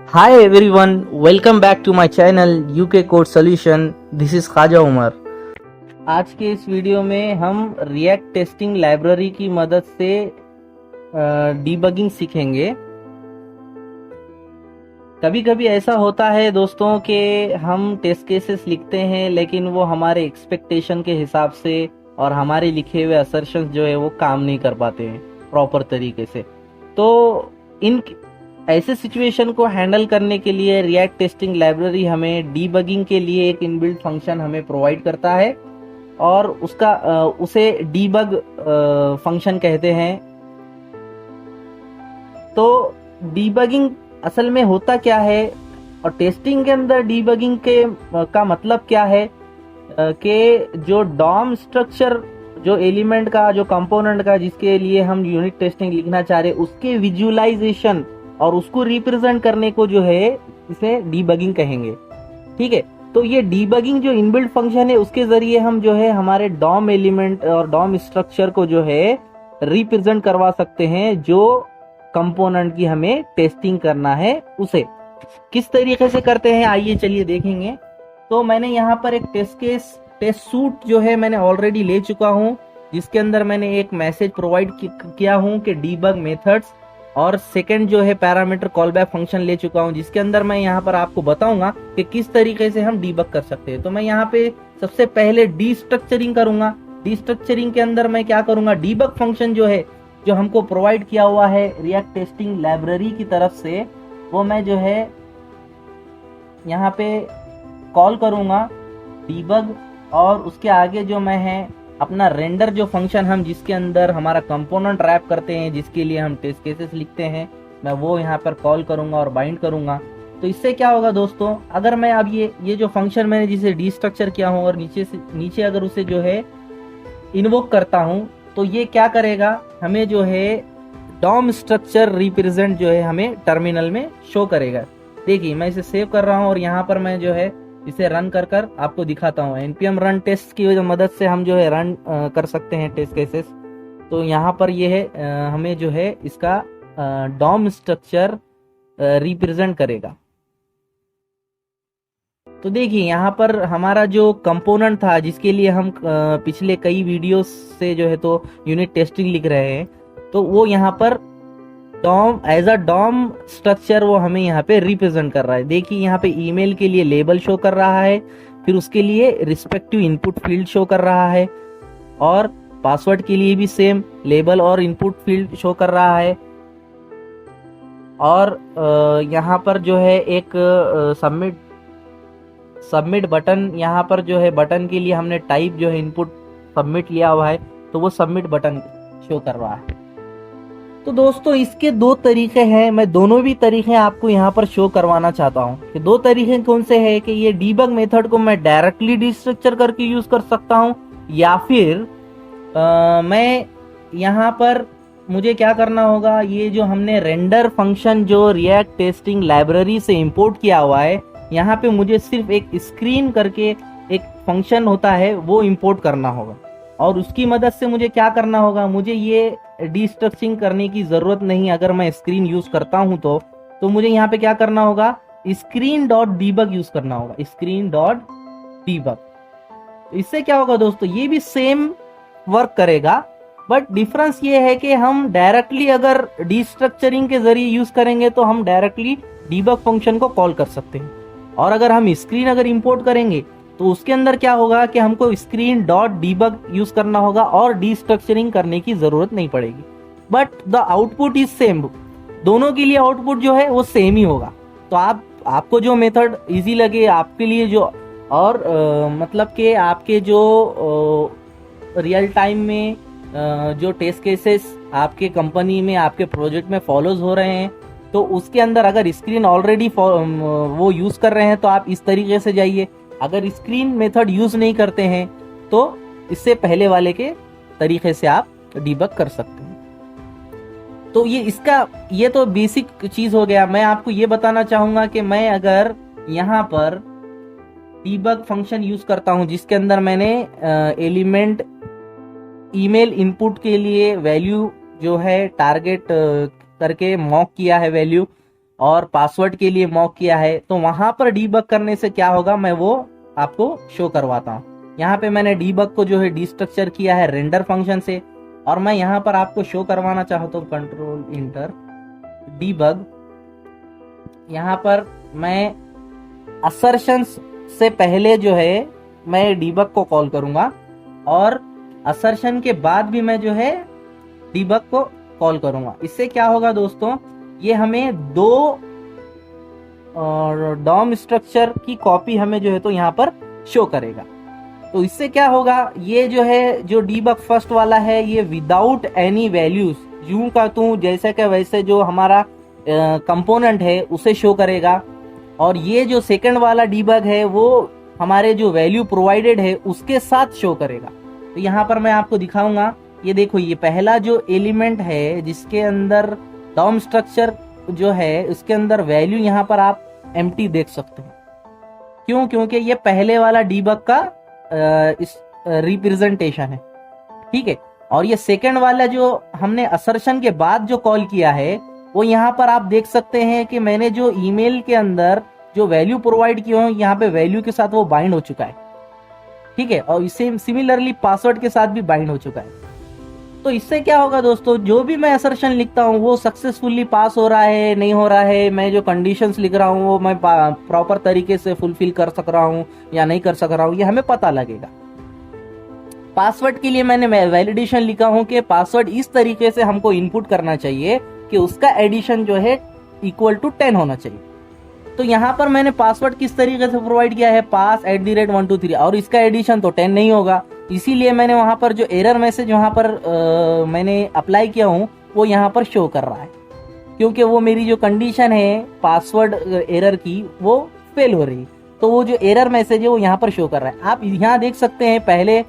Hi everyone, welcome back to my channel UK Code Solution. This is Khwaja Umar. आज के इस video में हम रिएक्ट टेस्टिंग लाइब्रेरी की मदद से डीबगिंग सीखेंगे. कभी कभी ऐसा होता है दोस्तों कि हम टेस्ट केसेस लिखते हैं लेकिन वो हमारे एक्सपेक्टेशन के हिसाब से और हमारे लिखे हुए असर्शंस जो है वो काम नहीं कर पाते हैं प्रॉपर तरीके से. तो इन ऐसे सिचुएशन को हैंडल करने के लिए रिएक्ट टेस्टिंग लाइब्रेरी हमें डीबगिंग के लिए एक इनबिल्ट फंक्शन हमें प्रोवाइड करता है और उसे डीबग फंक्शन कहते हैं. तो डीबगिंग असल में होता क्या है और टेस्टिंग के अंदर डीबगिंग का मतलब क्या है कि जो डॉम स्ट्रक्चर, जो एलिमेंट का, जो कंपोनेंट का जिसके लिए हम यूनिट टेस्टिंग लिखना चाह रहे हैं उसके विजुअलाइजेशन और उसको रिप्रेजेंट करने को जो है इसे डीबगिंग कहेंगे. ठीक है, तो ये डीबगिंग जो इनबिल्ट फंक्शन है उसके जरिए हम जो है हमारे डॉम एलिमेंट और डॉम स्ट्रक्चर को जो है रिप्रेजेंट करवा सकते हैं. जो कंपोनेंट की हमें टेस्टिंग करना है उसे किस तरीके से करते हैं आइए चलिए देखेंगे. तो मैंने यहाँ पर एक टेस्ट सूट जो है मैंने ऑलरेडी ले चुका हूँ जिसके अंदर मैंने एक मैसेज प्रोवाइड किया हूँ कि डीबग मेथड्स, और सेकंड जो है पैरामीटर कॉल बैक फंक्शन ले चुका हूं जिसके अंदर मैं यहाँ पर आपको बताऊंगा कि किस तरीके से हम डीबग कर सकते हैं. तो मैं यहाँ पे सबसे पहले डी स्ट्रक्चरिंग करूंगा. डी स्ट्रक्चरिंग के अंदर मैं क्या करूंगा, डीबग फंक्शन जो है जो हमको प्रोवाइड किया हुआ है रिएक्ट टेस्टिंग लाइब्रेरी की तरफ से वो मैं जो है यहाँ पे कॉल करूंगा डीबग, और उसके आगे जो मैं है अपना रेंडर जो फंक्शन हम जिसके अंदर हमारा कंपोनेंट रैप करते हैं जिसके लिए हम टेस्ट केसेस लिखते हैं मैं वो यहाँ पर कॉल करूंगा और बाइंड करूंगा. तो इससे क्या होगा दोस्तों, अगर मैं अब ये जो फंक्शन मैंने जिसे डी स्ट्रक्चर किया हूँ और नीचे अगर उसे जो है इन्वोक करता हूँ तो ये क्या करेगा, हमें जो है डॉम स्ट्रक्चर रिप्रेजेंट जो है हमें टर्मिनल में शो करेगा. देखिए मैं इसे सेव कर रहा हूँ और यहाँ पर मैं जो है इसे रन कर आपको दिखाता हूँ. npm रन टेस्ट की मदद से हम जो है रन कर सकते हैं टेस्ट केसेस. तो यहाँ पर ये है हमें जो है इसका डॉम स्ट्रक्चर रिप्रेजेंट करेगा. तो देखिए यहाँ पर हमारा जो कंपोनेंट था जिसके लिए हम पिछले कई वीडियोस से जो है तो यूनिट टेस्टिंग लिख रहे हैं तो वो यहाँ पर DOM as a DOM structure वो हमें यहाँ पे रिप्रेजेंट कर रहा है. देखिए यहाँ पे ईमेल के लिए लेबल शो कर रहा है, फिर उसके लिए रिस्पेक्टिव इनपुट फील्ड शो कर रहा है, और पासवर्ड के लिए भी सेम लेबल और इनपुट फील्ड शो कर रहा है. और यहाँ पर जो है एक सबमिट बटन, यहाँ पर जो है बटन के लिए हमने टाइप जो है इनपुट सबमिट लिया हुआ है तो वो सबमिट बटन शो कर रहा है. तो दोस्तों इसके दो तरीके हैं, मैं दोनों भी तरीके आपको यहाँ पर शो करवाना चाहता हूँ कि दो तरीके कौन से हैं कि ये डीबग मेथड को मैं डायरेक्टली डिस्ट्रक्चर करके यूज कर सकता हूँ या फिर मैं यहाँ पर मुझे क्या करना होगा, ये जो हमने रेंडर फंक्शन जो रिएक्ट टेस्टिंग लाइब्रेरी से इंपोर्ट किया हुआ है यहाँ पे मुझे सिर्फ एक स्क्रीन करके एक फंक्शन होता है वो इंपोर्ट करना होगा और उसकी मदद से मुझे क्या करना होगा, मुझे ये डिस्ट्रक्चरिंग करने की जरूरत नहीं. अगर मैं स्क्रीन यूज करता हूं तो मुझे यहाँ पे क्या करना होगा, स्क्रीन डॉट डीबग यूज करना होगा, स्क्रीन डॉट डीबग. इससे क्या होगा दोस्तों, ये भी सेम वर्क करेगा बट डिफरेंस ये है कि हम डायरेक्टली अगर डिस्ट्रक्चरिंग के जरिए यूज करेंगे तो हम डायरेक्टली डीबग फंक्शन को कॉल कर सकते हैं, और अगर हम स्क्रीन अगर इंपोर्ट करेंगे तो उसके अंदर क्या होगा कि हमको स्क्रीन डॉट डीबग यूज करना होगा और डिस्ट्रक्चरिंग करने की जरूरत नहीं पड़ेगी. But the output is same, दोनों के लिए आउटपुट जो है वो सेम ही होगा. तो आपको जो मेथड इजी लगे आपके लिए जो, और मतलब कि आपके जो रियल टाइम में जो टेस्ट केसेस आपके कंपनी में आपके प्रोजेक्ट में फॉलोज हो रहे हैं तो उसके अंदर अगर स्क्रीन ऑलरेडी वो यूज कर रहे हैं तो आप इस तरीके से जाइए. अगर स्क्रीन मेथड यूज नहीं करते हैं तो इससे पहले वाले के तरीके से आप डीबग कर सकते हैं. तो ये तो बेसिक चीज हो गया. मैं आपको ये बताना चाहूंगा कि मैं अगर यहाँ पर डीबग फंक्शन यूज करता हूं जिसके अंदर मैंने एलिमेंट ईमेल इनपुट के लिए वैल्यू जो है टारगेट करके मॉक किया है वैल्यू, और पासवर्ड के लिए मॉक किया है, तो वहां पर डीबग करने से क्या होगा मैं वो आपको शो करवाता हूँ। यहाँ पे मैंने डीबग को जो है डिस्ट्रक्चर किया है रेंडर फंक्शन से, और मैं यहाँ पर आपको शो करवाना चाहता हूँ कंट्रोल इंटर डीबग। यहाँ पर मैं असर्शंस से पहले जो है मैं डीबग को कॉल करूंगा, और असर्शन के बाद भी मैं जो है डीबग को कॉल करूंगा। इससे क्या होगा दोस्तों, ये हमें दो डॉम स्ट्रक्चर की कॉपी हमें जो है तो यहाँ पर शो करेगा। तो इससे क्या होगा, ये जो है जो डीबग फर्स्ट वाला है ये विदाउट एनी वैल्यूज यूं का तू जैसे का वैसे जो हमारा कंपोनेंट है उसे शो करेगा, और ये जो सेकंड वाला डीबग है वो हमारे जो वैल्यू प्रोवाइडेड है उसके साथ शो करेगा। तो यहाँ पर मैं आपको दिखाऊंगा, ये देखो ये पहला जो एलिमेंट है जिसके अंदर डॉम स्ट्रक्चर जो है उसके अंदर वैल्यू यहाँ पर आप एम्प्टी देख सकते हो। क्यों? क्योंकि ये पहले वाला डीबग का इस रिप्रेजेंटेशन है, ठीक है। और ये सेकंड वाला जो हमने असर्शन के बाद जो कॉल किया है वो यहाँ पर आप देख सकते हैं कि मैंने जो ईमेल के अंदर जो वैल्यू प्रोवाइड किया हो यहाँ पे वैल्यू के साथ वो बाइंड हो चुका है, ठीक है। और इसे सिमिलरली पासवर्ड के साथ भी बाइंड हो चुका है। तो इससे क्या होगा दोस्तों, जो भी मैं असर्शन लिखता हूँ वो सक्सेसफुली पास हो रहा है नहीं हो रहा है, मैं जो कंडीशंस लिख रहा हूँ वो मैं प्रॉपर तरीके से फुलफिल कर सक रहा हूँ या नहीं कर सक रहा हूँ, ये हमें पता लगेगा। पासवर्ड के लिए मैंने वैलिडेशन लिखा हूं कि पासवर्ड इस तरीके से हमको इनपुट करना चाहिए कि उसका एडिशन जो है इक्वल टू 10 होना चाहिए। तो यहाँ पर मैंने पासवर्ड किस तरीके से प्रोवाइड किया है, pass@123, और इसका एडिशन तो 10 नहीं होगा। इसीलिए मैंने वहां पर जो एरर मैसेज वहां पर मैंने अप्लाई किया हूं वो यहाँ पर शो कर रहा है, क्योंकि वो मेरी जो कंडीशन है पासवर्ड एरर की वो फेल हो रही है। तो वो जो एरर मैसेज है वो यहाँ पर शो कर रहा है। आप यहाँ देख सकते हैं पहले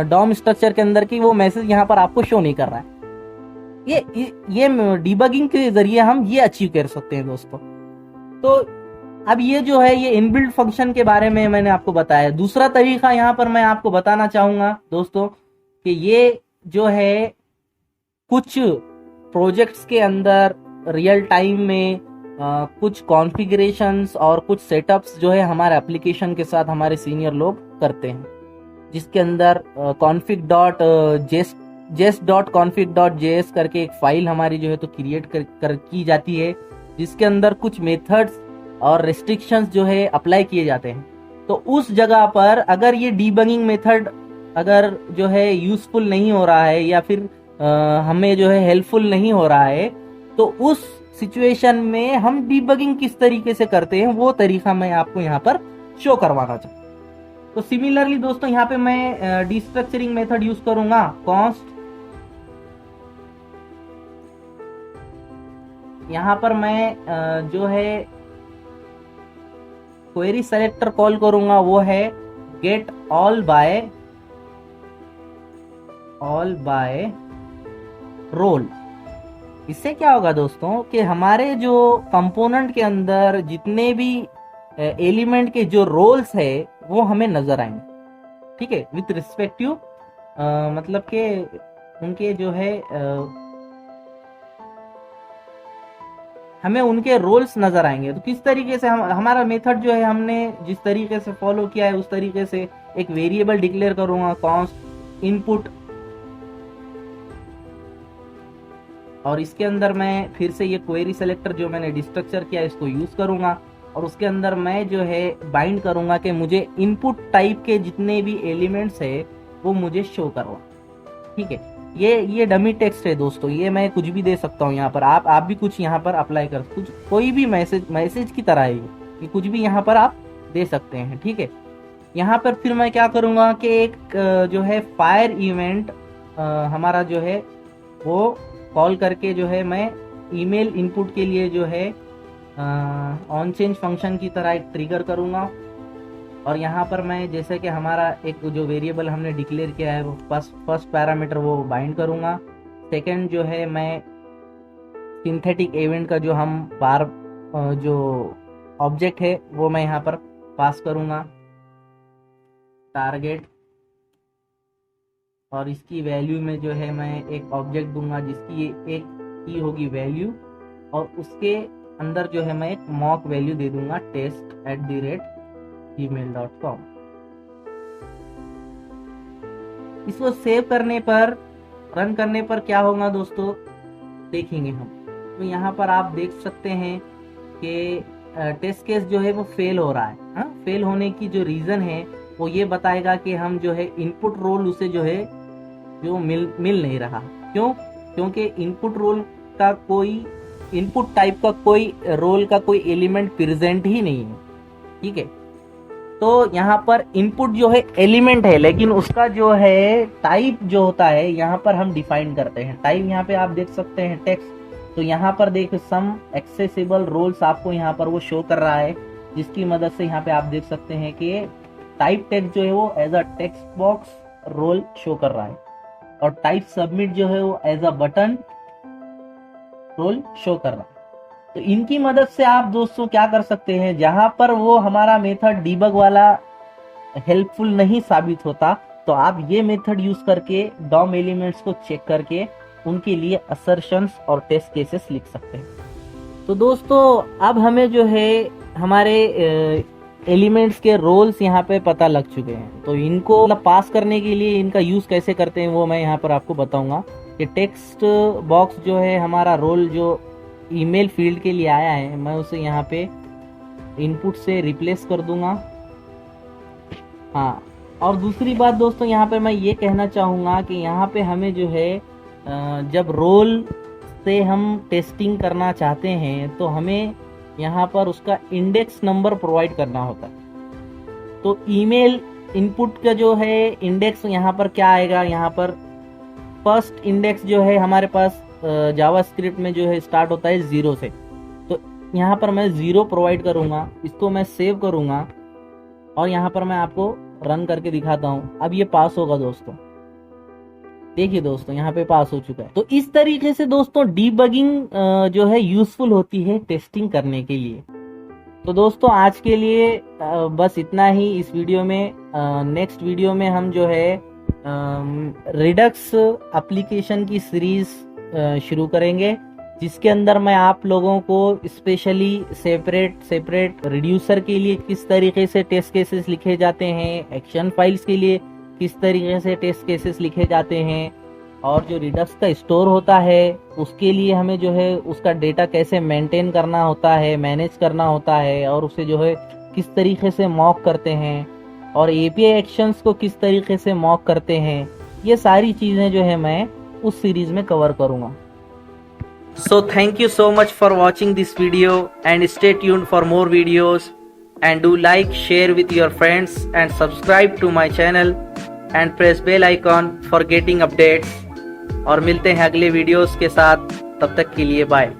डॉम स्ट्रक्चर के अंदर की वो मैसेज यहाँ पर आपको शो नहीं कर रहा है। ये डिबगिंग के जरिए हम ये अचीव कर सकते हैं दोस्तों। तो अब ये जो है ये इनबिल्ट फंक्शन के बारे में मैंने आपको बताया। दूसरा तरीका यहाँ पर मैं आपको बताना चाहूंगा दोस्तों कि ये जो है कुछ प्रोजेक्ट्स के अंदर रियल टाइम में कुछ कॉन्फ़िगरेशंस और कुछ सेटअप्स जो है हमारे एप्लीकेशन के साथ हमारे सीनियर लोग करते हैं, जिसके अंदर config.js करके एक फाइल हमारी जो है तो क्रिएट की जाती है, जिसके अंदर कुछ मेथड्स और रेस्ट्रिक्शंस जो है अप्लाई किए जाते हैं। तो उस जगह पर अगर ये डीबगिंग मेथड अगर जो है यूजफुल नहीं हो रहा है या फिर हमें जो है हेल्पफुल नहीं हो रहा है, तो उस सिचुएशन में हम डीबगिंग किस तरीके से करते हैं वो तरीका मैं आपको यहाँ पर शो करवाना चाहता हूँ। तो सिमिलरली दोस्तों यहाँ पे मैं डिस्ट्रक्चरिंग मेथड यूज करूंगा, कॉन्स्ट। यहाँ पर मैं जो है क्वेरी सेलेक्टर कॉल करूंगा, वो है गेट ऑल बाय रोल। इससे क्या होगा दोस्तों कि हमारे जो कंपोनेंट के अंदर जितने भी एलिमेंट के जो रोल्स है वो हमें नजर आएंगे, ठीक है, विथ रिस्पेक्टिव मतलब के उनके जो है हमें उनके रोल्स नजर आएंगे। तो किस तरीके से हमारा मेथड जो है हमने जिस तरीके से फॉलो किया है उस तरीके से एक वेरिएबल डिक्लेयर करूंगा, कॉन्स्ट इनपुट, और इसके अंदर मैं फिर से ये क्वेरी सेलेक्टर जो मैंने डिस्ट्रक्चर किया इसको यूज करूंगा, और उसके अंदर मैं जो है बाइंड करूंगा कि मुझे इनपुट टाइप के जितने भी एलिमेंट्स है वो मुझे शो करवा, ठीक है। ये डमी टेक्स्ट है दोस्तों, ये मैं कुछ भी दे सकता हूँ यहाँ पर, आप भी कुछ यहाँ पर अप्लाई कर, कुछ कोई भी मैसेज की तरह है ये कुछ भी यहाँ पर आप दे सकते हैं, ठीक है। यहाँ पर फिर मैं क्या करूँगा कि एक जो है फायर इवेंट हमारा जो है वो कॉल करके जो है मैं ईमेल इनपुट के लिए जो है ऑन चेंज फंक्शन की तरह एक ट्रिगर करूँगा, और यहाँ पर मैं जैसे कि हमारा एक जो वेरिएबल हमने डिक्लेयर किया है वो फर्स्ट पैरामीटर वो बाइंड करूँगा। सेकंड जो है मैं सिंथेटिक इवेंट का जो हम बार जो ऑब्जेक्ट है वो मैं यहाँ पर पास करूँगा टारगेट, और इसकी वैल्यू में जो है मैं एक ऑब्जेक्ट दूंगा जिसकी एक की होगी वैल्यू, और उसके अंदर जो है मैं एक मॉक वैल्यू दे दूंगा test@gmail.com। इसको सेव करने पर, रन करने पर क्या होगा दोस्तों, देखेंगे हम। तो यहाँ पर आप देख सकते हैं कि टेस्ट केस जो है वो फेल हो रहा है। हाँ, फेल होने की जो रीजन है वो ये बताएगा कि हम जो है इनपुट रोल उसे जो है जो मिल नहीं रहा। क्यों? क्योंकि इनपुट रोल का कोई, इनपुट टाइप का कोई रोल का कोई एलिमेंट प्रेजेंट ही नहीं है। ठीक है, तो यहाँ पर इनपुट जो है एलिमेंट है, लेकिन उसका जो है टाइप जो होता है यहाँ पर हम डिफाइन करते हैं। टाइप यहाँ पे आप देख सकते हैं टेक्स्ट, तो यहाँ पर देखो सम एक्सेसिबल रोल्स आपको यहाँ पर वो शो कर रहा है, जिसकी मदद से यहाँ पे आप देख सकते हैं कि टाइप टेक्स्ट जो है वो as a text box role show कर रहा है, और टाइप सबमिट जो है वो as a button role show कर रहा है। तो इनकी मदद से आप दोस्तों क्या कर सकते हैं, जहां पर वो हमारा मेथड डीबग वाला हेल्पफुल नहीं साबित होता, तो आप ये मेथड यूज करके डॉम एलिमेंट्स को चेक करके उनके लिए असर्शंस और टेस्ट केसेस लिख सकते हैं। तो दोस्तों अब हमें जो है हमारे एलिमेंट्स के रोल्स यहाँ पे पता लग चुके हैं। तो इनको पास करने के लिए इनका यूज कैसे करते हैं वो मैं यहाँ पर आपको बताऊंगा। कि टेक्स्ट बॉक्स जो है हमारा रोल जो ईमेल फील्ड के लिए आया है, मैं उसे यहाँ पे इनपुट से रिप्लेस कर दूंगा। हाँ, और दूसरी बात दोस्तों यहाँ पे मैं ये कहना चाहूँगा कि यहाँ पे हमें जो है जब रोल से हम टेस्टिंग करना चाहते हैं तो हमें यहाँ पर उसका इंडेक्स नंबर प्रोवाइड करना होता है। तो ईमेल इनपुट का जो है इंडेक्स यहाँ पर क्या आएगा, यहाँ पर फर्स्ट इंडेक्स जो है हमारे पास जावास्क्रिप्ट में जो है स्टार्ट होता है 0 से। तो यहाँ पर मैं 0 प्रोवाइड करूँगा, इसको मैं सेव करूँगा और यहाँ पर मैं आपको रन करके दिखाता हूँ। अब ये पास होगा दोस्तों, देखिए दोस्तों यहाँ पे पास हो चुका है। तो इस तरीके से दोस्तों डीबगिंग जो है यूजफुल होती है टेस्टिंग करने के लिए। तो दोस्तों आज के लिए बस इतना ही इस वीडियो में। नेक्स्ट वीडियो में हम जो है रिडक्स एप्लीकेशन की सीरीज शुरू करेंगे, जिसके अंदर मैं आप लोगों को स्पेशली सेपरेट रिड्यूसर के लिए किस तरीके से टेस्ट केसेस लिखे जाते हैं, एक्शन फाइल्स के लिए किस तरीके से टेस्ट केसेस लिखे जाते हैं, और जो रिडक्स का स्टोर होता है उसके लिए हमें जो है उसका डेटा कैसे मेंटेन करना होता है, मैनेज करना होता है, और उसे जो है किस तरीके से मॉक करते हैं, और एपीआई एक्शंस को किस तरीके से मॉक करते हैं, ये सारी चीज़ें जो है मैं उस सीरीज में कवर करूँगा। So thank you so much for watching this video and stay tuned for more videos, and do like, share with your friends and subscribe to my channel and press bell icon for getting updates। और मिलते हैं अगले videos के साथ, तब तक के लिए बाय।